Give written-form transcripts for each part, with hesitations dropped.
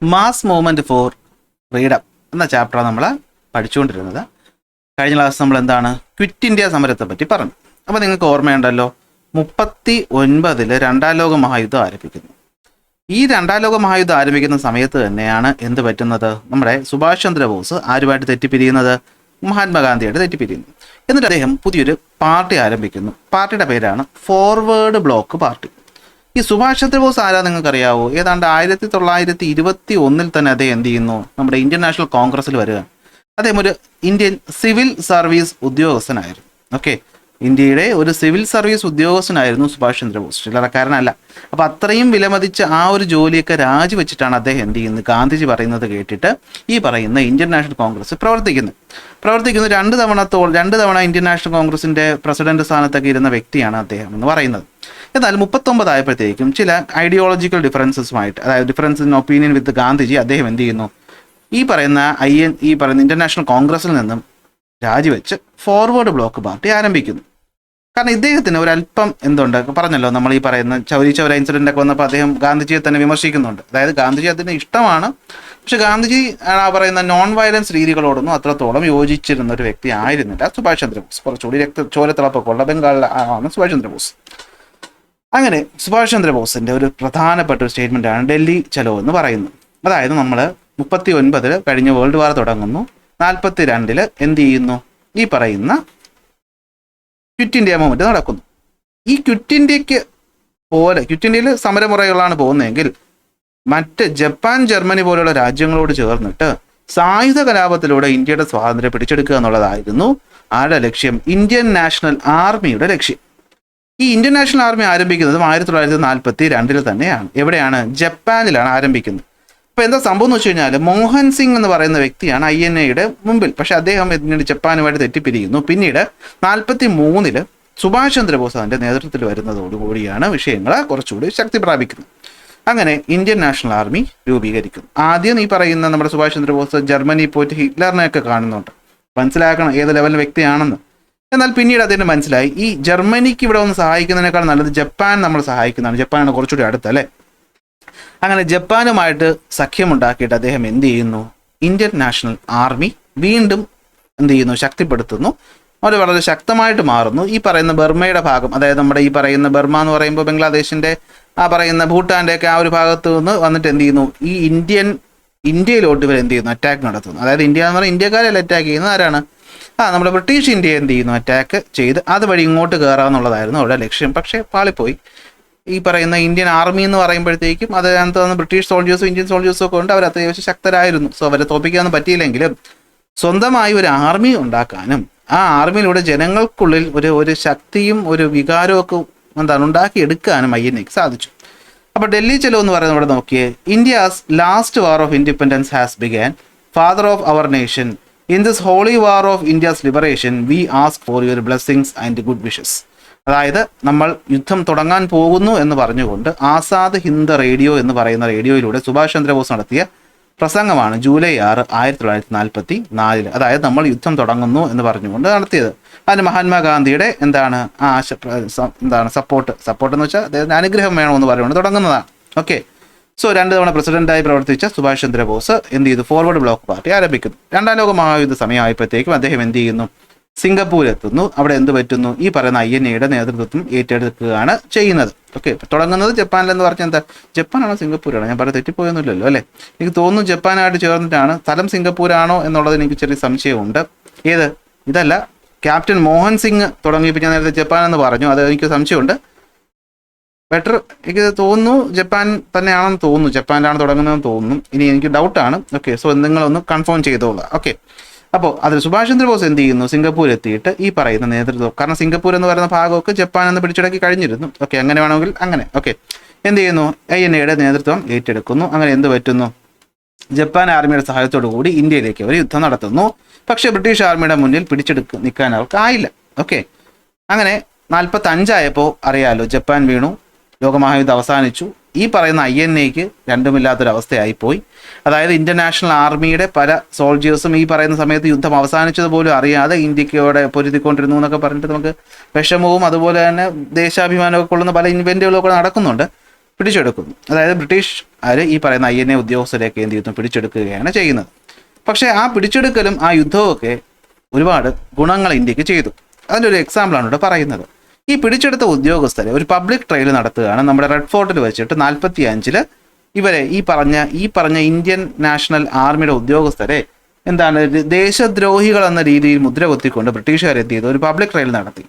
Mass movement for freedom എന്ന ചാപ്റ്ററാണ് നമ്മൾ പഠിച്ചുകൊണ്ടിരുന്നത്. കഴിഞ്ഞ ക്ലാസ് നമ്മൾ എന്താണ് ക്വിറ്റ് ഇന്ത്യ സമരത്തെ പറ്റി പറഞ്ഞു. അപ്പോൾ നിങ്ങൾക്ക് ഓർമ്മയുണ്ടല്ലോ, 1939 രണ്ടാം ലോക മഹായുദ്ധം ആരംഭിക്കുന്നു. ഈ രണ്ടാം ലോക മഹായുദ്ധം ആരംഭിക്കുന്ന സമയത്ത് തന്നെയാണ് എന്ത് പറ്റുന്നത്, നമ്മുടെ സുഭാഷ് ചന്ദ്രബോസ് ആരുമായിട്ട് തെറ്റിപ്പിരിയുന്നത്, മഹാത്മാഗാന്ധിയായിട്ട് തെറ്റിപ്പിരിയുന്നു. എന്നിട്ട് അദ്ദേഹം പുതിയൊരു പാർട്ടി ആരംഭിക്കുന്നു. പാർട്ടിയുടെ പേരാണ് ഫോർവേഡ് ബ്ലോക്ക് പാർട്ടി. ഈ സുഭാഷ് ചന്ദ്രബോസ് ആരാ നിങ്ങൾക്കറിയാവോ? ഏതാണ്ട് 1921 തന്നെ അദ്ദേഹം എന്ത് ചെയ്യുന്നു, നമ്മുടെ ഇന്ത്യൻ നാഷണൽ കോൺഗ്രസ്സിൽ വരിക. അദ്ദേഹം ഒരു ഇന്ത്യൻ സിവിൽ സർവീസ് ഉദ്യോഗസ്ഥനായിരുന്നു. ഓക്കെ, ഇന്ത്യയുടെ ഒരു സിവിൽ സർവീസ് ഉദ്യോഗസ്ഥനായിരുന്നു സുഭാഷ് ചന്ദ്രബോസ്, ചില്ലറക്കാരനല്ല. അപ്പോൾ അത്രയും വിലമതിച്ച ആ ഒരു ജോലിയൊക്കെ രാജിവെച്ചിട്ടാണ് അദ്ദേഹം എന്ത് ചെയ്യുന്നത്, ഗാന്ധിജി പറയുന്നത് കേട്ടിട്ട് ഈ പറയുന്ന ഇന്ത്യൻ നാഷണൽ കോൺഗ്രസ് പ്രവർത്തിക്കുന്നു. രണ്ട് തവണ ഇന്ത്യൻ നാഷണൽ കോൺഗ്രസിന്റെ പ്രസിഡന്റ് സ്ഥാനത്തൊക്കെ ഇരുന്ന വ്യക്തിയാണ് അദ്ദേഹം എന്ന് പറയുന്നത്. എന്നാൽ 39 ആയപ്പോഴത്തേക്കും ചില ഐഡിയോളജിക്കൽ ഡിഫറൻസസുമായിട്ട്, അതായത് ഡിഫറൻസ് ഇൻ ഒപ്പീനിയൻ വിത്ത് ഗാന്ധിജി, അദ്ദേഹം എന്ത് ചെയ്യുന്നു, ഈ പറയുന്ന ഇന്റർനാഷണൽ കോൺഗ്രസിൽ നിന്നും രാജിവെച്ച് ഫോർവേഡ് ബ്ലോക്ക് പാർട്ടി ആരംഭിക്കുന്നു. കാരണം ഇദ്ദേഹത്തിന് ഒരല്പം എന്തുണ്ട്, പറഞ്ഞല്ലോ നമ്മൾ ഈ പറയുന്ന ചൗരി ചൗര ഇൻസിഡന്റ് ഒക്കെ വന്നപ്പോൾ അദ്ദേഹം ഗാന്ധിജിയെ തന്നെ വിമർശിക്കുന്നുണ്ട്. അതായത് ഗാന്ധിജി അതിന് ഇഷ്ടമാണ്, പക്ഷെ ഗാന്ധിജി ആ പറയുന്ന നോൺ വയലൻസ് രീതികളോടൊന്നും അത്രത്തോളം യോജിച്ചിരുന്ന ഒരു വ്യക്തി ആയിരുന്നില്ല സുഭാഷ് ചന്ദ്രബോസ്. കുറച്ചുകൂടി ചോരത്തിളപ്പൊക്കെ ഉള്ള ബംഗാളിലെ ആണ് സുഭാഷ് ചന്ദ്രബോസ്. അങ്ങനെ സുഭാഷ് ചന്ദ്രബോസിന്റെ ഒരു പ്രധാനപ്പെട്ട ഒരു സ്റ്റേറ്റ്മെന്റ് ആണ് ഡൽഹി ചലോ എന്ന് പറയുന്നത്. അതായത് നമ്മൾ 1939 കഴിഞ്ഞ വേൾഡ് വാർ തുടങ്ങുന്നു, 1942 എന്ത് ചെയ്യുന്നു, ഈ പറയുന്ന ക്വിറ്റ് ഇന്ത്യ മൂവ്മെന്റ് നടക്കുന്നു. ഈ ക്വിറ്റ് ഇന്ത്യയിൽ സമരമുറകളാണ് പോകുന്നതെങ്കിൽ മറ്റ് ജപ്പാൻ, ജർമ്മനി പോലെയുള്ള രാജ്യങ്ങളോട് ചേർന്നിട്ട് സായുധ കലാപത്തിലൂടെ ഇന്ത്യയുടെ സ്വാതന്ത്ര്യം പിടിച്ചെടുക്കുക എന്നുള്ളതായിരുന്നു ആരുടെ ലക്ഷ്യം, ഇന്ത്യൻ നാഷണൽ ആർമിയുടെ ലക്ഷ്യം. ഈ ഇന്ത്യൻ നാഷണൽ ആർമി ആരംഭിക്കുന്നതും 1942 തന്നെയാണ്. എവിടെയാണ്, ജപ്പാനിലാണ് ആരംഭിക്കുന്നത്. അപ്പോൾ എന്താ സംഭവം എന്ന് വെച്ച് കഴിഞ്ഞാൽ, മോഹൻ സിംഗ് എന്ന് പറയുന്ന വ്യക്തിയാണ് INAയുടെ മുമ്പിൽ. പക്ഷെ അദ്ദേഹം പിന്നീട് ജപ്പാനുമായിട്ട് തെറ്റിപ്പിരിക്കുന്നു. പിന്നീട് 1943 സുഭാഷ് ചന്ദ്രബോസ് അതിൻ്റെ നേതൃത്വത്തിൽ വരുന്നതോടുകൂടിയാണ് വിഷയങ്ങൾ കുറച്ചുകൂടി ശക്തി പ്രാപിക്കുന്നത്. അങ്ങനെ ഇന്ത്യൻ നാഷണൽ ആർമി രൂപീകരിക്കുന്നു. ആദ്യം ഈ പറയുന്ന നമ്മുടെ സുഭാഷ് ചന്ദ്രബോസ് ജർമ്മനി പോയിട്ട് ഹിറ്റ്ലറിനെയൊക്കെ കാണുന്നുണ്ട്, മനസ്സിലാക്കണം ഏത് ലെവലിൽ വ്യക്തിയാണെന്ന്. എന്നാൽ പിന്നീട് അതിന് മനസ്സിലായി, ഈ ജർമ്മനിക്ക് ഇവിടെ ഒന്ന് സഹായിക്കുന്നതിനേക്കാൾ നല്ലത് ജപ്പാൻ നമ്മൾ സഹായിക്കുന്നതാണ്, ജപ്പാനാണ് കുറച്ചുകൂടി അടുത്തല്ലേ. അങ്ങനെ ജപ്പാനുമായിട്ട് സഖ്യമുണ്ടാക്കിയിട്ട് അദ്ദേഹം എന്ത് ചെയ്യുന്നു, ഇന്ത്യൻ നാഷണൽ ആർമി വീണ്ടും എന്ത് ചെയ്യുന്നു, ശക്തിപ്പെടുത്തുന്നു. അവർ വളരെ ശക്തമായിട്ട് മാറുന്നു. ഈ പറയുന്ന ബർമയുടെ ഭാഗം, അതായത് നമ്മുടെ ഈ പറയുന്ന ബർമ എന്ന് പറയുമ്പോൾ ബംഗ്ലാദേശിന്റെ ആ പറയുന്ന ഭൂട്ടാന്റെ ഒക്കെ ആ ഒരു ഭാഗത്ത് നിന്ന് വന്നിട്ട് എന്ത് ചെയ്യുന്നു, ഈ ഇന്ത്യയിലോട്ട് ഇവർ എന്ത് ചെയ്യുന്നു, അറ്റാക്ക് നടത്തുന്നു. അതായത് ഇന്ത്യ എന്ന് പറഞ്ഞാൽ ഇന്ത്യക്കാരെല്ലാം അറ്റാക്ക് ചെയ്യുന്നത് ആരാണ്, നമ്മുടെ ബ്രിട്ടീഷ് ഇന്ത്യ എന്ത് ചെയ്യുന്നു, അറ്റാക്ക് ചെയ്ത് അതുവഴി ഇങ്ങോട്ട് കയറാമെന്നുള്ളതായിരുന്നു അവരുടെ ലക്ഷ്യം. പക്ഷേ പാളിപ്പോയി. ഈ പറയുന്ന ഇന്ത്യൻ ആർമി എന്ന് പറയുമ്പോഴത്തേക്കും അതിനകത്ത് വന്ന് ബ്രിട്ടീഷ് സോൾജേഴ്സും ഇന്ത്യൻ സോൾജേഴ്സും ഒക്കെ ഉണ്ട്. അവർ അത്യാവശ്യം ശക്തരായിരുന്നു. സോ അവരെ തോൽപ്പിക്കാനൊന്നും പറ്റിയില്ലെങ്കിലും സ്വന്തമായി ഒരു ആർമി ഉണ്ടാക്കാനും ആ ആർമിയിലൂടെ ജനങ്ങൾക്കുള്ളിൽ ഒരു ശക്തിയും ഒരു വികാരവും ഒക്കെ ഉണ്ടാക്കിയെടുക്കാനും INAക്ക് സാധിച്ചു. അപ്പോൾ ഡൽഹി ചലോ എന്ന് പറയുന്നത് ഇവിടെ നോക്കിയേ, India's last war of independence has begun, father of our nation, in this holy war of India's liberation we ask for your blessings and good wishes. അതായത് നമ്മൾ യുദ്ധം തുടങ്ങാൻ പോകുന്നു എന്ന് പറഞ്ഞുകൊണ്ട് ആസാദ് ഹിന്ദ് റേഡിയോ എന്ന് പറയുന്ന റേഡിയോയിലൂടെ സുഭാഷ് ചന്ദ്രബോസ് നടത്തിയ പ്രസംഗമാണ് ജൂലൈ 6, 1944. അതായത് നമ്മൾ യുദ്ധം തുടങ്ങുന്നു എന്ന് പറഞ്ഞുകൊണ്ട് നടത്തിയത്. അതിന് മഹാത്മാഗാന്ധിയുടെ സപ്പോർട്ട് എന്ന് വെച്ചാൽ അദ്ദേഹത്തിന് അനുഗ്രഹം വേണമെന്ന് പറഞ്ഞുകൊണ്ട് തുടങ്ങുന്നതാണ്. ഓക്കെ, സോ 2 തവണ പ്രസിഡന്റായി പ്രവർത്തിച്ച സുഭാഷ് ചന്ദ്രബോസ് എന്ത് ചെയ്തു, ഫോർവേഡ് ബ്ലോക്ക് പാർട്ടി ആരംഭിക്കുന്നു. രണ്ടാം ലോക മഹായുദ്ധ സമയമായപ്പോഴത്തേക്കും അദ്ദേഹം എന്ത് ചെയ്യുന്നു, സിംഗപ്പൂർ എത്തുന്നു. അവിടെ എന്ത് പറ്റുന്നു, ഈ പറയുന്ന INAയുടെ നേതൃത്വം ഏറ്റെടുക്കുകയാണ് ചെയ്യുന്നത്. ഓക്കെ, തുടങ്ങുന്നത് ജപ്പാനിലെന്ന് പറഞ്ഞാൽ എന്താ, ജപ്പാനാണോ സിംഗപ്പൂരാണോ, ഞാൻ പറഞ്ഞ തെറ്റിപ്പോയൊന്നുമില്ലല്ലോ അല്ലേ. എനിക്ക് തോന്നുന്നു ജപ്പാനായിട്ട് ചേർന്നിട്ടാണ്. സ്ഥലം സിംഗപ്പൂരാണോ എന്നുള്ളത് എനിക്ക് ചെറിയ സംശയമുണ്ട്. ഇതല്ല, ക്യാപ്റ്റൻ മോഹൻ സിംഗ് തുടങ്ങിയപ്പോൾ ഞാൻ നേരത്തെ ജപ്പാൻ എന്ന് പറഞ്ഞു, അത് എനിക്ക് സംശയമുണ്ട്. ബെറ്റർ എനിക്ക് തോന്നുന്നു ജപ്പാൻ തന്നെയാണെന്ന് തോന്നുന്നു, ജപ്പാനിലാണ് തുടങ്ങുന്നതെന്ന് തോന്നുന്നു. ഇനി എനിക്ക് ഡൗട്ടാണ്. ഓക്കെ, സോ നിങ്ങളൊന്ന് കൺഫേം ചെയ്തോളാം. ഓക്കെ, അപ്പോൾ അതിൽ സുഭാഷ് ചന്ദ്രബോസ് എന്ത് ചെയ്യുന്നു, സിംഗപ്പൂർ എത്തിയിട്ട് ഈ പറയുന്ന നേതൃത്വം, കാരണം സിംഗപ്പൂർ എന്ന് പറയുന്ന ഭാഗമൊക്കെ ജപ്പാൻ എന്ന് പിടിച്ചടക്കി കഴിഞ്ഞിരുന്നു. ഓക്കെ, അങ്ങനെ വേണമെങ്കിൽ അങ്ങനെ. ഓക്കെ, എന്ത് ചെയ്യുന്നു, INAയുടെ നേതൃത്വം ഏറ്റെടുക്കുന്നു. അങ്ങനെ എന്ത് പറ്റുന്നു, ജപ്പാൻ ആർമിയുടെ സഹായത്തോടു കൂടി ഇന്ത്യയിലേക്ക് അവർ യുദ്ധം നടത്തുന്നു. പക്ഷേ ബ്രിട്ടീഷ് ആർമിയുടെ മുന്നിൽ നിൽക്കാൻ അവർക്കായില്ല. ഓക്കെ, അങ്ങനെ 45 ആയപ്പോൾ അറിയാലോ, ജപ്പാൻ വീണു, ലോകമഹായുദ്ധം അവസാനിച്ചു. ഈ പറയുന്ന INAക്ക് രണ്ടുമില്ലാത്തൊരവസ്ഥയായിപ്പോയി. അതായത് ഇന്ത്യൻ നാഷണൽ ആർമിയുടെ പല സോൾജേഴ്സും ഈ പറയുന്ന സമയത്ത് യുദ്ധം അവസാനിച്ചതുപോലും അറിയാതെ ഇന്ത്യക്കോടെ പൊരുതിക്കൊണ്ടിരുന്നു എന്നൊക്കെ പറഞ്ഞിട്ട് നമുക്ക് വിഷമവും അതുപോലെ തന്നെ ദേശാഭിമാനമൊക്കെ കൊള്ളുന്ന പല ഇൻവെന്റുകളൊക്കെ നടക്കുന്നുണ്ട്. പിടിച്ചെടുക്കുന്നു. അതായത് ബ്രിട്ടീഷുകാർ ഈ പറയുന്ന INA ഉദ്യോഗസ്ഥരെയൊക്കെ എന്ത് ചെയ്യുന്നു, പിടിച്ചെടുക്കുകയാണ് ചെയ്യുന്നത്. പക്ഷേ ആ പിടിച്ചെടുക്കലും ആ യുദ്ധമൊക്കെ ഒരുപാട് ഗുണങ്ങൾ ഇന്ത്യക്ക് ചെയ്തു. അതിൻ്റെ ഒരു എക്സാമ്പിളാണ് ഇവിടെ പറയുന്നത്. ഈ പിടിച്ചെടുത്ത ഉദ്യോഗസ്ഥരെ ഒരു പബ്ലിക് ട്രയൽ നടത്തുകയാണ് നമ്മുടെ റെഡ് ഫോർട്ടിൽ വെച്ചിട്ട് 45 ഇവരെ ഈ പറഞ്ഞ ഇന്ത്യൻ നാഷണൽ ആർമിയുടെ ഉദ്യോഗസ്ഥരെ എന്താണ് ദേശദ്രോഹികൾ എന്ന രീതിയിൽ മുദ്ര കൊത്തിക്കൊണ്ട് ബ്രിട്ടീഷുകാർ എന്ത് ചെയ്തു, ഒരു പബ്ലിക് ട്രയൽ നടത്തി.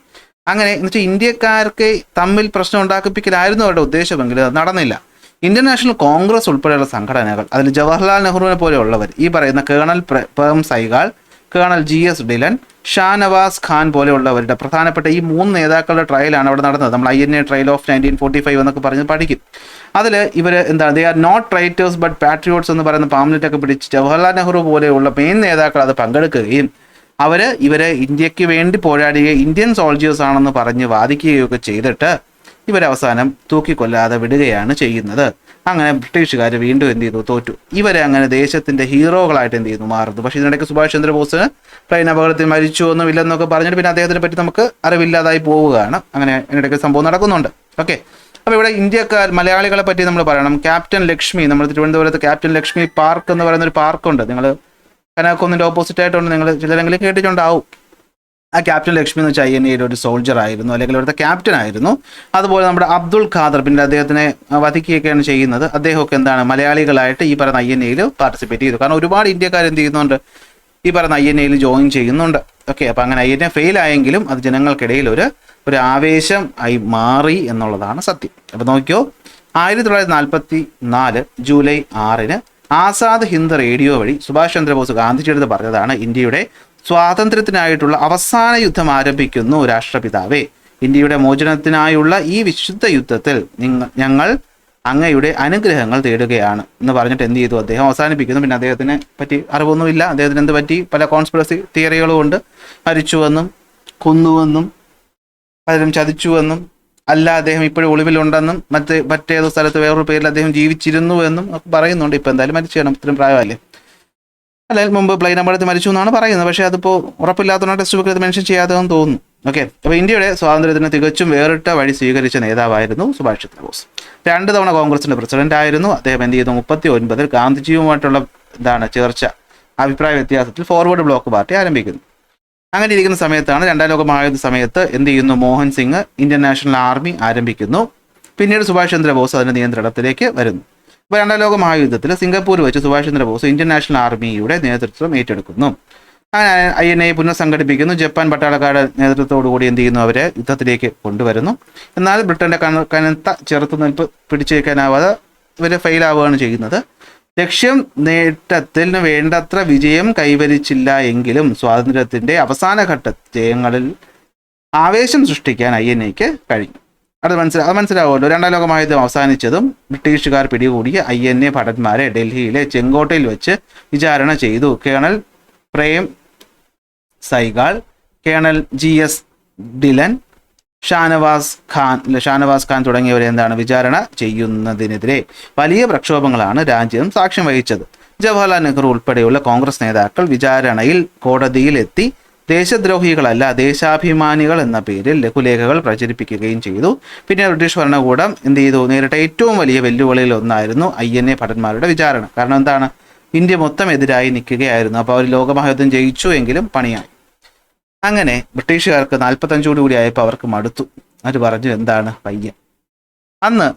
അങ്ങനെ എന്ന് വെച്ചാൽ ഇന്ത്യക്കാർക്ക് തമ്മിൽ പ്രശ്നം ഉണ്ടാക്കിപ്പിക്കലായിരുന്നു അവരുടെ ഉദ്ദേശമെങ്കിൽ അത് നടന്നില്ല. ഇന്ത്യൻ നാഷണൽ കോൺഗ്രസ് ഉൾപ്പെടെയുള്ള സംഘടനകൾ, അതിൽ ജവഹർലാൽ നെഹ്റുവിനെ പോലെയുള്ളവർ, ഈ പറയുന്ന colonel Prem Sahgal, colonel GS Dhillon, Shahnawaz Khan പോലെയുള്ളവരുടെ പ്രധാനപ്പെട്ട ഈ 3 നേതാക്കളുടെ ട്രയലാണ് അവിടെ നടന്നത്. നമ്മൾ INA ട്രയൽ ഓഫ് 1945 എന്നൊക്കെ പറഞ്ഞ് പഠിക്കും. അതിൽ ഇവർ എന്താണ്, they are not traitors but patriots എന്ന് പറയുന്ന പാംലെറ്റൊക്കെ പിടിച്ച് ജവഹർലാൽ നെഹ്റു പോലെയുള്ള മെയിൻ നേതാക്കൾ അത് പങ്കെടുക്കുകയും ഇവരെ ഇന്ത്യക്ക് വേണ്ടി പോരാടുകയും ഇന്ത്യൻ സോൾജേഴ്സ് ആണെന്ന് പറഞ്ഞ് വാദിക്കുകയൊക്കെ ചെയ്തിട്ട് ഇവരവസാനം തൂക്കിക്കൊല്ലാതെ വിടുകയാണ് ചെയ്യുന്നത്. അങ്ങനെ ബ്രിട്ടീഷുകാർ വീണ്ടും എന്ത് ചെയ്തു, തോറ്റു. ഇവരെ അങ്ങനെ ദേശത്തിന്റെ ഹീറോകളായിട്ട് എന്ത് ചെയ്യുന്നു, മാറുന്നു. പക്ഷേ ഇതിനിടയ്ക്ക് സുഭാഷ് ചന്ദ്രബോസിന് ട്രെയിൻ അപകടത്തിൽ മരിച്ചു ഒന്നും ഇല്ലെന്നൊക്കെ പറഞ്ഞിട്ട് പിന്നെ അദ്ദേഹത്തിനെ പറ്റി നമുക്ക് അറിവില്ലാതായി പോവുകയാണ്. അങ്ങനെ ഇതിനിടയ്ക്ക് സംഭവം നടക്കുന്നുണ്ട്. ഓക്കെ, അപ്പോൾ ഇവിടെ ഇന്ത്യക്കാർ മലയാളികളെ പറ്റി നമ്മൾ പറയണം. ക്യാപ്റ്റൻ ലക്ഷ്മി, നമ്മൾ തിരുവനന്തപുരത്ത് ക്യാപ്റ്റൻ ലക്ഷ്മി പാർക്ക് എന്ന് പറയുന്ന ഒരു പാർക്കുണ്ട്. നിങ്ങൾ കനകക്കുന്നിൻ്റെ ഓപ്പോസിറ്റ് ആയിട്ടുണ്ട്, നിങ്ങൾ ചിലരെങ്കിലും കേട്ടിട്ടുണ്ടാവും. ആ ക്യാപ്റ്റൻ ലക്ഷ്മി എന്ന് വെച്ചാൽ INA ഒരു സോൾജർ ആയിരുന്നു, അല്ലെങ്കിൽ അവിടുത്തെ ക്യാപ്റ്റൻ ആയിരുന്നു. അതുപോലെ നമ്മുടെ അബ്ദുൾ ഖാദർ, പിന്നെ അദ്ദേഹത്തിനെ വധിക്കുകയൊക്കെയാണ് ചെയ്യുന്നത്. അദ്ദേഹമൊക്കെ എന്താണ്, മലയാളികളായിട്ട് ഈ പറയുന്ന INA പാർട്ടിസിപ്പേറ്റ് ചെയ്തു. കാരണം ഒരുപാട് ഇന്ത്യക്കാർ എന്ത് ചെയ്യുന്നുണ്ട്, ഈ പറയുന്ന INA ജോയിൻ ചെയ്യുന്നുണ്ട്. ഓക്കെ, അപ്പോൾ അങ്ങനെ INA ഫെയിൽ ആയെങ്കിലും അത് ജനങ്ങൾക്കിടയിൽ ഒരു ആവേശം ആയി മാറി എന്നുള്ളതാണ് സത്യം. അപ്പോൾ നോക്കിയോ, 1944 ജൂലൈ 6 ആസാദ് ഹിന്ദ് റേഡിയോ വഴി സുഭാഷ് ചന്ദ്രബോസ് ഗാന്ധിജിയുടെ പറഞ്ഞതാണ്, ഇന്ത്യയുടെ സ്വാതന്ത്ര്യത്തിനായിട്ടുള്ള അവസാന യുദ്ധം ആരംഭിക്കുന്നു രാഷ്ട്രപിതാവേ. ഇന്ത്യയുടെ മോചനത്തിനായുള്ള ഈ വിശുദ്ധ യുദ്ധത്തിൽ ഞങ്ങൾ അങ്ങയുടെ അനുഗ്രഹങ്ങൾ തേടുകയാണ് എന്ന് പറഞ്ഞിട്ട് എന്ത് ചെയ്തു, അദ്ദേഹം അവസാനിപ്പിക്കുന്നു. പിന്നെ അദ്ദേഹത്തിനെ പറ്റി അറിവൊന്നുമില്ല. അദ്ദേഹത്തിന് എന്ത് പറ്റി, പല കോൺസ്പിറസി തിയറികളും ഉണ്ട്. മരിച്ചുവെന്നും കൊന്നുവെന്നും പലരും ചതിച്ചുവെന്നും, അല്ല അദ്ദേഹം ഇപ്പോഴും ഒളിവിലുണ്ടെന്നും മറ്റേതോ സ്ഥലത്ത് വേറൊരു പേരിൽ അദ്ദേഹം ജീവിച്ചിരുന്നു എന്നും ഒക്കെ പറയുന്നുണ്ട്. ഇപ്പം എന്തായാലും മരിച്ചു കാണും, ഇത്രയും പ്രായമല്ലേ. അല്ലെങ്കിൽ മുമ്പ് പ്ലെയിൻ അപകടത്തിൽ മരിച്ചു എന്നാണ് പറയുന്നത്. പക്ഷേ അതിപ്പോൾ ഉറപ്പില്ലാത്തതുകൊണ്ട് ടെക്സ്റ്റ് ബുക്കിൽ അത് മെൻഷൻ ചെയ്യാത്തതെന്ന് തോന്നുന്നു. ഓക്കെ, അപ്പോൾ ഇന്ത്യയുടെ സ്വാതന്ത്ര്യത്തിന് തികച്ചും വേറിട്ട വഴി സ്വീകരിച്ച നേതാവായിരുന്നു സുഭാഷ് ചന്ദ്രബോസ്. 2 തവണ കോൺഗ്രസിന്റെ പ്രസിഡന്റ് ആയിരുന്നു അദ്ദേഹം. എന്ത് ചെയ്തു, 39 ഗാന്ധിജിയുമായിട്ടുള്ള ചേർച്ച, അഭിപ്രായ വ്യത്യാസത്തിൽ ഫോർവേഡ് ബ്ലോക്ക് പാർട്ടി ആരംഭിക്കുന്നു. അങ്ങനെ ഇരിക്കുന്ന സമയത്താണ് 2ാം ലോക മഹായുദ്ധ സമയത്ത് എന്ത് ചെയ്യുന്നു, Mohan Singh Indian national army ആരംഭിക്കുന്നു. പിന്നീട് സുഭാഷ് ചന്ദ്രബോസ് അതിന്റെ നിയന്ത്രണത്തിലേക്ക് വരുന്നു. അപ്പോൾ 2ാം ലോക മഹായുദ്ധത്തിൽ സിംഗപ്പൂർ വെച്ച് സുഭാഷ് ചന്ദ്രബോസ് ഇന്ത്യൻ നാഷണൽ ആർമിയുടെ നേതൃത്വം ഏറ്റെടുക്കുന്നു. അങ്ങനെ INA പുനഃസംഘടിപ്പിക്കുന്നു. ജപ്പാൻ പട്ടാളക്കാരുടെ നേതൃത്വത്തോടുകൂടി എന്ത് ചെയ്യുന്നു, അവരെ യുദ്ധത്തിലേക്ക് കൊണ്ടുവരുന്നു. എന്നാൽ ബ്രിട്ടന്റെ കനത്ത ചെറുത്തുനിൽപ്പ് പിടിച്ചേക്കാനാവാതെ ഇവർ ഫെയിലാവുകയാണ് ചെയ്യുന്നത്. ലക്ഷ്യം നേട്ടത്തിന് വേണ്ടത്ര വിജയം കൈവരിച്ചില്ല എങ്കിലും സ്വാതന്ത്ര്യത്തിന്റെ അവസാന ഘട്ട ജയങ്ങളിൽ ആവേശം സൃഷ്ടിക്കാൻ INAക്ക് കഴിഞ്ഞു. അത് മനസ്സിലാവുമല്ലോ. 2ാം ലോക മഹായുദ്ധം അവസാനിച്ചതും ബ്രിട്ടീഷുകാർ പിടികൂടിയ INA ഭടന്മാരെ ഡൽഹിയിലെ ചെങ്കോട്ടയിൽ വെച്ച് വിചാരണ ചെയ്തു. Colonel Prem Sahgal, colonel GS Dhillon, Shahnawaz Khan തുടങ്ങിയവരെ വിചാരണ ചെയ്യുന്നതിനെതിരെ വലിയ പ്രക്ഷോഭങ്ങളാണ് രാജ്യം സാക്ഷ്യം വഹിച്ചത്. ജവഹർലാൽ നെഹ്റു ഉൾപ്പെടെയുള്ള കോൺഗ്രസ് നേതാക്കൾ വിചാരണയിൽ കോടതിയിലെത്തി ദേശദ്രോഹികളല്ല ദേശാഭിമാനികൾ എന്ന പേരിൽ ലഘുലേഖകൾ പ്രചരിപ്പിക്കുകയും ചെയ്തു. പിന്നെ ബ്രിട്ടീഷ് ഭരണകൂടം എന്ത് ചെയ്തു, നേരിട്ട ഏറ്റവും വലിയ വെല്ലുവിളിയിൽ ഒന്നായിരുന്നു INA ഭടന്മാരുടെ വിചാരണ. കാരണം എന്താണ്, ഇന്ത്യ മൊത്തം എതിരായി നിൽക്കുകയായിരുന്നു. അപ്പോൾ അവർ ലോകമഹായുദ്ധം ജയിച്ചു എങ്കിലും പണിയായി. അങ്ങനെ ബ്രിട്ടീഷുകാർക്ക് 45 കൂടി ആയപ്പോൾ അവർക്ക് മടുത്തു. അവർ പറഞ്ഞു, എന്താണ് പയ്യൻ. അന്ന്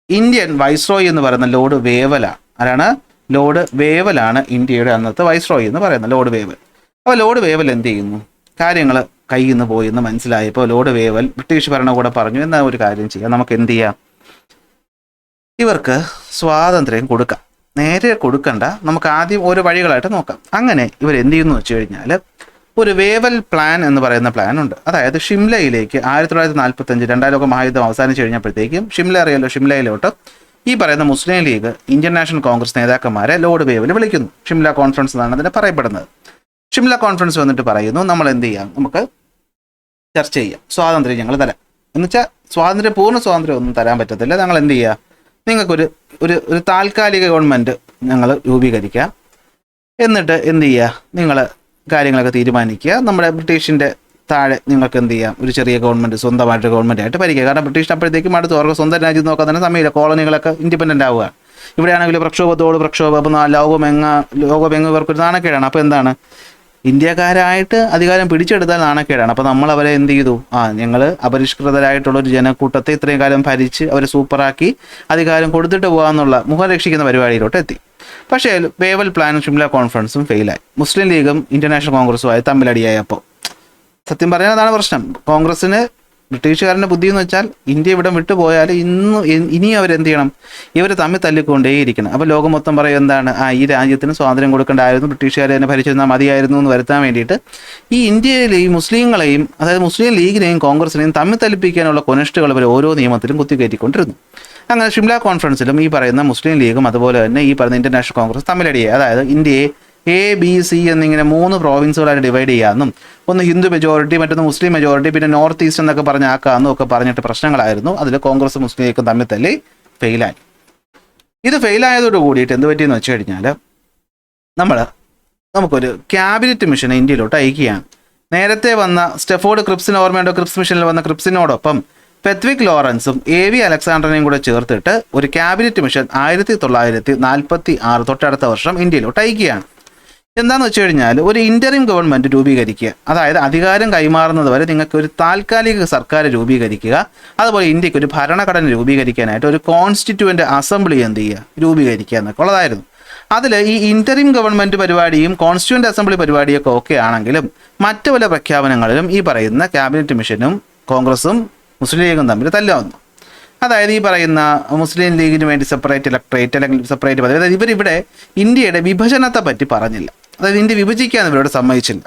ഇന്ത്യൻ വൈസ്രോയി എന്ന് പറയുന്ന ലോർഡ് വേവലാണ്. ആരാണ്? ലോർഡ് വേവലാണ് ഇന്ത്യയുടെ അന്നത്തെ വൈസ്രോയി എന്ന് പറയുന്നത്, ലോർഡ് വേവൽ. അപ്പോൾ ലോർഡ് വേവൽ എന്ത് ചെയ്യുന്നു, കാര്യങ്ങൾ കയ്യിൽ നിന്ന് പോയി എന്ന് മനസ്സിലായപ്പോൾ ലോർഡ് വേവൽ ബ്രിട്ടീഷ് ഭരണകൂടം പറഞ്ഞു, എന്നാൽ ഒരു കാര്യം ചെയ്യാം, നമുക്ക് എന്ത് ചെയ്യാം, ഇവർക്ക് സ്വാതന്ത്ര്യം കൊടുക്കാം. നേരെ കൊടുക്കണ്ട, നമുക്ക് ആദ്യം ഓരോ വഴികളായിട്ട് നോക്കാം. അങ്ങനെ ഇവർ എന്ത് ചെയ്യുന്നു വെച്ച് കഴിഞ്ഞാൽ, ഒരു വേവൽ പ്ലാൻ എന്ന് പറയുന്ന പ്ലാൻ ഉണ്ട്. അതായത് ഷിംലയിലേക്ക് 1945 2ാം ലോക മഹായുദ്ധം അവസാനിച്ച് കഴിഞ്ഞപ്പോഴത്തേക്കും ഷിംല അറിയാലോ, ഷിംലയിലോട്ട് ഈ പറയുന്ന മുസ്ലിം ലീഗ് ഇന്ത്യൻ നാഷണൽ കോൺഗ്രസ് നേതാക്കന്മാരെ ലോർഡ് വേവൽ വിളിക്കുന്നു. ഷിംല കോൺഫറൻസ് എന്നാണ് അതിനെ പറയപ്പെടുന്നത്. ഷിംല കോൺഫറൻസ് വന്നിട്ട് പറയുന്നു, നമ്മൾ എന്ത് ചെയ്യാം, നമുക്ക് ചർച്ച ചെയ്യാം, സ്വാതന്ത്ര്യം ഞങ്ങൾ തരാം. എന്നുവെച്ചാൽ പൂർണ്ണ സ്വാതന്ത്ര്യം ഒന്നും തരാൻ പറ്റത്തില്ല, ഞങ്ങൾ എന്ത് ചെയ്യുക, നിങ്ങൾക്കൊരു ഒരു താൽക്കാലിക ഗവൺമെൻറ് ഞങ്ങൾ രൂപീകരിക്കാം. എന്നിട്ട് എന്ത് ചെയ്യുക, നിങ്ങൾ കാര്യങ്ങളൊക്കെ തീരുമാനിക്കുക. നമ്മുടെ ബ്രിട്ടീഷിൻ്റെ താഴെ നിങ്ങൾക്ക് എന്ത് ചെയ്യാം, ഒരു ചെറിയ ഗവൺമെൻറ് സ്വന്തമായിട്ട് ഗവൺമെൻറ് ആയിട്ട് ഭരിക്കുക. കാരണം ബ്രിട്ടീഷ് അപ്പോഴത്തേക്കും അടുത്ത് അവർക്ക് സ്വന്തം രാജ്യം നോക്കാൻ തന്നെ സമയമില്ല, കോളനികളൊക്കെ ഇൻഡിപെൻഡൻ്റ് ആവുക. ഇവിടെയാണെങ്കിൽ പ്രക്ഷോഭത്തോട് പ്രക്ഷോഭം, അപ്പം ലോകമെങ്ങ് ഇവർക്കൊരു നാണക്കേടാണ്. അപ്പോൾ എന്താണ്, ഇന്ത്യക്കാരായിട്ട് അധികാരം പിടിച്ചെടുത്താൽ നാണക്കേടാണ്. അപ്പോൾ നമ്മൾ അവരെ എന്ത് ചെയ്തു, ഞങ്ങൾ അപരിഷ്കൃതരായിട്ടുള്ളൊരു ജനക്കൂട്ടത്തെ ഇത്രയും കാലം ഭരിച്ച് അവരെ സൂപ്പറാക്കി അധികാരം കൊടുത്തിട്ട് പോകാമെന്നുള്ള മുഖം രക്ഷിക്കുന്ന പരിപാടിയിലോട്ട് എത്തി. പക്ഷേ വേവൽ പ്ലാനും ഷിംല കോൺഫറൻസും ഫെയിലായി. മുസ്ലിം ലീഗും ഇന്റർനാഷണൽ കോൺഗ്രസുമായി തമ്മിലടിയായപ്പോൾ സത്യം പറഞ്ഞാൽ അതാണ് പ്രശ്നം. കോൺഗ്രസ്സിന് ബ്രിട്ടീഷുകാരൻ്റെ ബുദ്ധി എന്ന് വെച്ചാൽ ഇന്ത്യ ഇവിടെ വിട്ടുപോയാൽ ഇനിയും അവരെന്ത് ചെയ്യണം, ഇവർ തമ്മിൽ തല്ലിക്കൊണ്ടേയിരിക്കണം. അപ്പോൾ ലോകം മൊത്തം പറയും എന്താണ്, ഈ രാജ്യത്തിന് സ്വാതന്ത്ര്യം കൊടുക്കേണ്ടായിരുന്നു, ബ്രിട്ടീഷുകാർ തന്നെ ഭരിച്ചിരുന്നാൽ മതിയായിരുന്നു എന്ന് വരുത്താൻ വേണ്ടിയിട്ട് ഈ ഇന്ത്യയിലെ ഈ മുസ്ലിങ്ങളെയും, അതായത് മുസ്ലിം ലീഗിനെയും കോൺഗ്രസിനെയും തമ്മിൽ തല്ലിപ്പിക്കാനുള്ള കൊനിഷ്ടുകൾ അവർ ഓരോ നിയമത്തിലും കുത്തിക്കയറ്റിക്കൊണ്ടിരുന്നു. അങ്ങനെ ഷിംല കോൺഫറൻസിലും ഈ പറയുന്ന മുസ്ലിം ലീഗും അതുപോലെ തന്നെ ഈ പറയുന്ന ഇന്റർനാഷണൽ കോൺഗ്രസ് തമ്മിലടിയായി. അതായത് ഇന്ത്യയെ ABC എന്നിങ്ങനെ 3 പ്രോവിൻസുകളായിട്ട് ഡിവൈഡ് ചെയ്യാമെന്നും, ഒന്ന് ഹിന്ദു മെജോറിറ്റി, മറ്റൊന്ന് മുസ്ലിം മെജോറിറ്റി, പിന്നെ നോർത്ത് ഈസ്റ്റ് എന്നൊക്കെ ആക്കാമെന്നും ഒക്കെ പറഞ്ഞിട്ട് പ്രശ്നങ്ങളായിരുന്നു. അതിൽ കോൺഗ്രസ് മുസ്ലിം ലീഗും തമ്മിൽ തല്ലി ഫെയിലായി. ഇത് ഫെയിലായതോട് കൂടിയിട്ട് എന്ത് പറ്റിയെന്ന് വെച്ച് കഴിഞ്ഞാൽ നമുക്കൊരു ക്യാബിനറ്റ് മിഷൻ ഇന്ത്യയിലോട്ട് അയക്കുകയാണ്. നേരത്തെ വന്ന സ്റ്റെഫോർഡ് ക്രിപ്സിന് ഓർമ്മയുണ്ടോ, ക്രിപ്സ് മിഷനിൽ വന്ന ക്രിപ്സിനോടൊപ്പം പെത്വിക് ലോറൻസും AV അലക്സാണ്ടറിനെയും കൂടെ ചേർത്തിട്ട് ഒരു ക്യാബിനറ്റ് മിഷൻ 1946 തൊട്ടടുത്ത വർഷം ഇന്ത്യയിലോട്ട് അയക്കുകയാണ്. എന്താണെന്ന് വെച്ച് കഴിഞ്ഞാൽ ഒരു ഇൻ്ററിം ഗവൺമെൻറ് രൂപീകരിക്കുക, അതായത് അധികാരം കൈമാറുന്നത് വരെ നിങ്ങൾക്ക് ഒരു താൽക്കാലിക സർക്കാർ രൂപീകരിക്കുക, അതുപോലെ ഇന്ത്യക്ക് ഒരു ഭരണഘടന രൂപീകരിക്കാനായിട്ട് ഒരു കോൺസ്റ്റിറ്റ്യൂവൻ്റ് അസംബ്ലി എന്ത് ചെയ്യുക, രൂപീകരിക്കുക എന്നൊക്കെ ഉള്ളതായിരുന്നു. അതിൽ ഈ ഇൻ്ററിം ഗവൺമെൻറ് പരിപാടിയും കോൺസ്റ്റിറ്റ്യൂവൻ്റ് അസംബ്ലി പരിപാടിയൊക്കെ ഓക്കെ ആണെങ്കിലും മറ്റു പല പ്രഖ്യാപനങ്ങളിലും ഈ പറയുന്ന ക്യാബിനറ്റ് മിഷനും കോൺഗ്രസും മുസ്ലിം ലീഗും തമ്മിൽ തല്ലാവുന്നു. അതായത് ഈ പറയുന്ന മുസ്ലിം ലീഗിന് വേണ്ടി സെപ്പറേറ്റ് ഇലക്ട്രേറ്റ് അല്ലെങ്കിൽ സെപ്പറേറ്റ് പദവി, അതായത് ഇവരിവിടെ ഇന്ത്യയുടെ വിഭജനത്തെ പറ്റി പറഞ്ഞില്ല, അതായത് ഇന്ത്യ വിഭജിക്കാൻ ഇവരോട് സമ്മതിച്ചില്ല.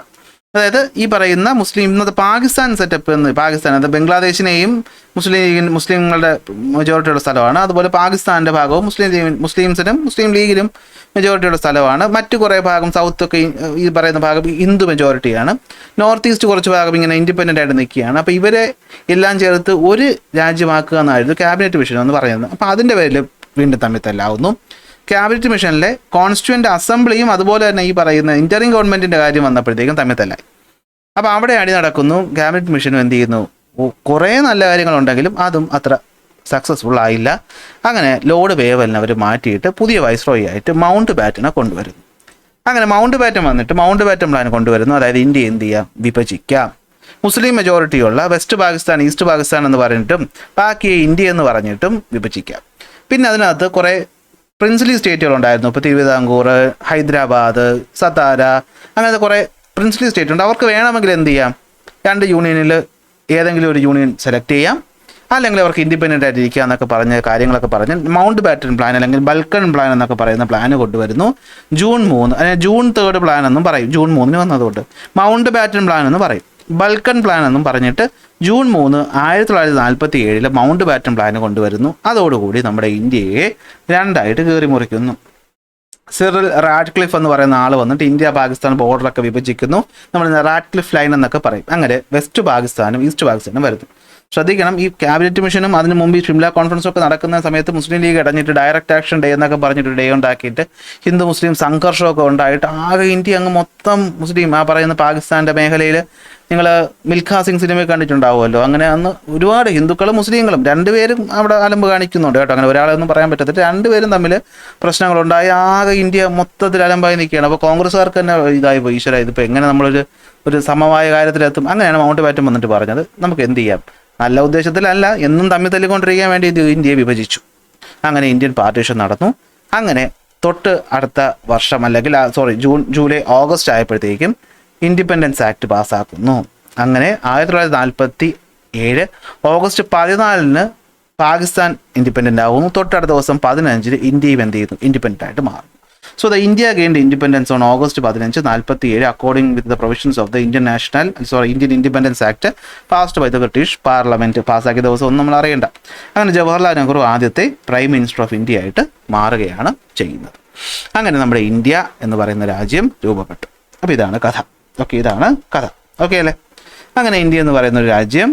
അതായത് ഈ പറയുന്ന ഇന്നത്തെ പാകിസ്ഥാൻ സെറ്റപ്പ് എന്ന്, പാകിസ്ഥാൻ അത് ബംഗ്ലാദേശിനെയും മുസ്ലിങ്ങളുടെ മെജോറിറ്റിയുള്ള സ്ഥലമാണ്, അതുപോലെ പാകിസ്ഥാൻ്റെ ഭാഗവും മുസ്ലിം ലീഗിനും മെജോറിറ്റിയുള്ള സ്ഥലമാണ്. മറ്റു കുറേ ഭാഗം സൗത്തൊക്കെ ഈ പറയുന്ന ഭാഗം ഹിന്ദു മെജോറിറ്റിയാണ്. നോർത്ത് ഈസ്റ്റ് കുറച്ച് ഭാഗം ഇങ്ങനെ ഇൻഡിപെൻഡൻ്റ് ആയിട്ട് നിൽക്കുകയാണ്. അപ്പോൾ ഇവരെ എല്ലാം ചേർത്ത് ഒരു രാജ്യമാക്കുക എന്നായിരുന്നു ക്യാബിനറ്റ് മിഷൻ എന്ന് പറയുന്നത്. അപ്പോൾ അതിൻ്റെ പേരിൽ വീണ്ടും തമ്മിൽ തല്ലാവുന്നു. ക്യാബിനറ്റ് മിഷനിലെ കോൺസ്റ്റിറ്റ്യൂവൻ്റ് അസംബ്ലിയും അതുപോലെ തന്നെ ഈ പറയുന്ന ഇൻ്ററിം ഗവൺമെൻറ്റിൻ്റെ കാര്യം വന്നപ്പോഴത്തേക്കും തമ്മിൽ തല്ലായി. അപ്പോൾ അവിടെ അടി നടക്കുന്നു. ക്യാബിനറ്റ് മിഷനും എന്ത് ചെയ്യുന്നു, കുറേ നല്ല കാര്യങ്ങളുണ്ടെങ്കിലും അതും അത്ര സക്സസ്ഫുൾ ആയില്ല. അങ്ങനെ ലോർഡ് വേവലിനെ അവർ മാറ്റിയിട്ട് പുതിയ വൈസ്രോയി ആയിട്ട് മൗണ്ട് ബാറ്റനെ കൊണ്ടുവരുന്നു. അങ്ങനെ മൗണ്ട് ബാറ്റൻ വന്നിട്ട് മൗണ്ട് ബാറ്റൻ പ്ലാൻ കൊണ്ടുവരുന്നു. അതായത് ഇന്ത്യ എന്ത് ചെയ്യാം, വിഭജിക്കാം, മുസ്ലിം മെജോറിറ്റിയുള്ള വെസ്റ്റ് പാകിസ്ഥാൻ, ഈസ്റ്റ് പാകിസ്ഥാൻ എന്ന് പറഞ്ഞിട്ടും ബാക്കി ഇന്ത്യ എന്ന് പറഞ്ഞിട്ടും വിഭജിക്കാം. പിന്നെ അതിനകത്ത് കുറേ പ്രിൻസ്ലി സ്റ്റേറ്റുകളുണ്ടായിരുന്നു. ഇപ്പോൾ തിരുവിതാംകൂർ, ഹൈദരാബാദ്, സതാര, അങ്ങനത്തെ കുറേ പ്രിൻസ്ലി സ്റ്റേറ്റ് ഉണ്ട്. അവർക്ക് വേണമെങ്കിൽ എന്ത് ചെയ്യാം, 2 യൂണിയനിൽ ഏതെങ്കിലും ഒരു യൂണിയൻ സെലക്ട് ചെയ്യാം, അല്ലെങ്കിൽ അവർക്ക് ഇൻഡിപെൻഡൻ്റ് ആയിട്ട് ഇരിക്കുക എന്നൊക്കെ കാര്യങ്ങളൊക്കെ പറഞ്ഞ് മൗണ്ട് ബാറ്റൻ പ്ലാൻ അല്ലെങ്കിൽ ബൽക്കൺ പ്ലാൻ എന്നൊക്കെ പറയുന്ന പ്ലാൻ കൊണ്ടുവരുന്നു. ജൂൺ 3, അല്ലെങ്കിൽ ജൂൺ 3 പ്ലാൻ എന്നും പറയും, ജൂൺ 3 വന്നതുകൊണ്ട് മൗണ്ട് ബാറ്റൻ പ്ലാൻ എന്ന് പറയും. ബൽക്കൺ പ്ലാൻ എന്നും പറഞ്ഞിട്ട് ജൂൺ 3, 1947 മൗണ്ട് ബാറ്റൻ പ്ലാൻ കൊണ്ടുവരുന്നു. അതോടുകൂടി നമ്മുടെ ഇന്ത്യയെ 2ആയിട്ട് കീറി മുറിക്കുന്നു. സിറിൽ റാഡ്ക്ലിഫ് എന്ന് പറയുന്ന ആൾ വന്നിട്ട് ഇന്ത്യ പാകിസ്ഥാൻ ബോർഡറൊക്കെ വിഭജിക്കുന്നു. നമ്മൾ റാഡ്ക്ലിഫ് ലൈൻ എന്നൊക്കെ പറയും. അങ്ങനെ വെസ്റ്റ് പാകിസ്ഥാനും ഈസ്റ്റ് പാകിസ്ഥാനും വരുന്നു. ശ്രദ്ധിക്കണം, ഈ ക്യാബിനറ്റ് മിഷനും അതിന് മുമ്പ് ഈ ഷിംല കോൺഫറൻസും ഒക്കെ നടക്കുന്ന സമയത്ത് മുസ്ലിം ലീഗ് ഇടഞ്ഞിട്ട് ഡയറക്റ്റ് ആക്ഷൻ ഡേ എന്നൊക്കെ പറഞ്ഞിട്ട് ഡേ ഉണ്ടാക്കിയിട്ട് ഹിന്ദു മുസ്ലിം സംഘർഷമൊക്കെ ഉണ്ടായിട്ട് ആകെ ഇന്ത്യ അങ്ങ് മൊത്തം മുസ്ലിം, ആ പറയുന്ന പാകിസ്ഥാൻ്റെ മേഖലയിൽ നിങ്ങൾ മിൽഖാ സിംഗ് സിനിമ കണ്ടിട്ടുണ്ടാവുമല്ലോ, അങ്ങനെ അന്ന് ഒരുപാട് ഹിന്ദുക്കളും മുസ്ലിങ്ങളും രണ്ടുപേരും അവിടെ അലമ്പ് കാണിക്കുന്നുണ്ട് കേട്ടോ. അങ്ങനെ ഒരാളെ ഒന്നും പറയാൻ പറ്റത്തില്ല, രണ്ടുപേരും തമ്മിൽ പ്രശ്നങ്ങളുണ്ടായി ആകെ ഇന്ത്യ മൊത്തത്തിൽ അലമ്പായി നിൽക്കുകയാണ്. അപ്പോൾ കോൺഗ്രസ്സുകാർക്ക് തന്നെ ഇതായി പോയി, ഈശ്വര ഇതിപ്പോൾ എങ്ങനെ നമ്മളൊരു സമവായ കാര്യത്തിലെത്തും. അങ്ങനെയാണ് മൗണ്ട് ബാറ്റൻ വന്നിട്ട് പറഞ്ഞത്, നമുക്ക് എന്ത് ചെയ്യാം, നല്ല ഉദ്ദേശത്തിലല്ല, എന്നും തമ്മിൽ തല്ലിക്കൊണ്ടിരിക്കാൻ വേണ്ടി ഇന്ത്യയെ വിഭജിച്ചു. അങ്ങനെ ഇന്ത്യൻ പാർട്ടീഷൻ നടന്നു. അങ്ങനെ തൊട്ട് അടുത്ത വർഷം അല്ലെങ്കിൽ ജൂലൈ ഓഗസ്റ്റ് ആയപ്പോഴത്തേക്കും ഇൻഡിപെൻഡൻസ് ആക്ട് പാസ്സാക്കുന്നു. അങ്ങനെ 1947 ഓഗസ്റ്റ് 14 പാകിസ്ഥാൻ ഇൻഡിപെൻഡൻ്റ് ആകുന്നു. തൊട്ടടുത്ത ദിവസം 15 ഇന്ത്യയും എന്ത് ചെയ്യുന്നു, ഇൻഡിപെൻഡൻ്റ് ആയിട്ട് മാറുന്നു. So the India gained independence on August 15, 1947 according with the provisions of the Indian Independence Act passed by the British Parliament. പാസ്സാക്കിയ ദിവസം ഒന്നും നമ്മൾ അറിയണ്ട. അങ്ങനെ ജവഹർലാൽ നെഹ്റു ആദ്യത്തെ പ്രൈം മിനിസ്റ്റർ ഓഫ് ഇന്ത്യ ആയിട്ട് മാറുകയാണ് ചെയ്യുന്നത്. അങ്ങനെ നമ്മുടെ ഇന്ത്യ എന്ന് പറയുന്ന രാജ്യം രൂപപ്പെട്ടു. അപ്പോൾ ഇതാണ് കഥ. ഇതാണ് കഥ. അല്ലേ? അങ്ങനെ ഇന്ത്യ എന്ന് പറയുന്ന ഒരു രാജ്യം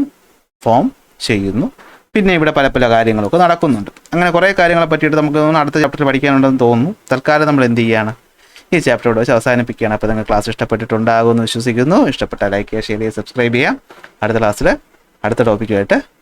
ഫോം ചെയ്യുന്നു. പിന്നെ ഇവിടെ പല കാര്യങ്ങളൊക്കെ നടക്കുന്നുണ്ട്. അങ്ങനെ കുറേ കാര്യങ്ങളെ പറ്റിയിട്ട് നമുക്ക് അടുത്ത ചാപ്റ്ററിൽ പഠിക്കാനുണ്ടെന്ന് തോന്നുന്നു. തൽക്കാലം നമ്മൾ എന്ത് ചെയ്യുകയാണ്, ഈ ചാപ്റ്ററോട് വെച്ച് അവസാനിപ്പിക്കുകയാണ്. അപ്പോൾ നിങ്ങൾ ക്ലാസ് ഇഷ്ടപ്പെട്ടിട്ടുണ്ടാകുമെന്ന് വിശ്വസിക്കുന്നു. ഇഷ്ടപ്പെട്ടാൽ ലൈക്ക് ചെയ്യുക, ഷെയർ ചെയ്യുക, സബ്സ്ക്രൈബ് ചെയ്യാം. അടുത്ത ക്ലാസ്സിൽ അടുത്ത ടോപ്പിക്കുമായിട്ട്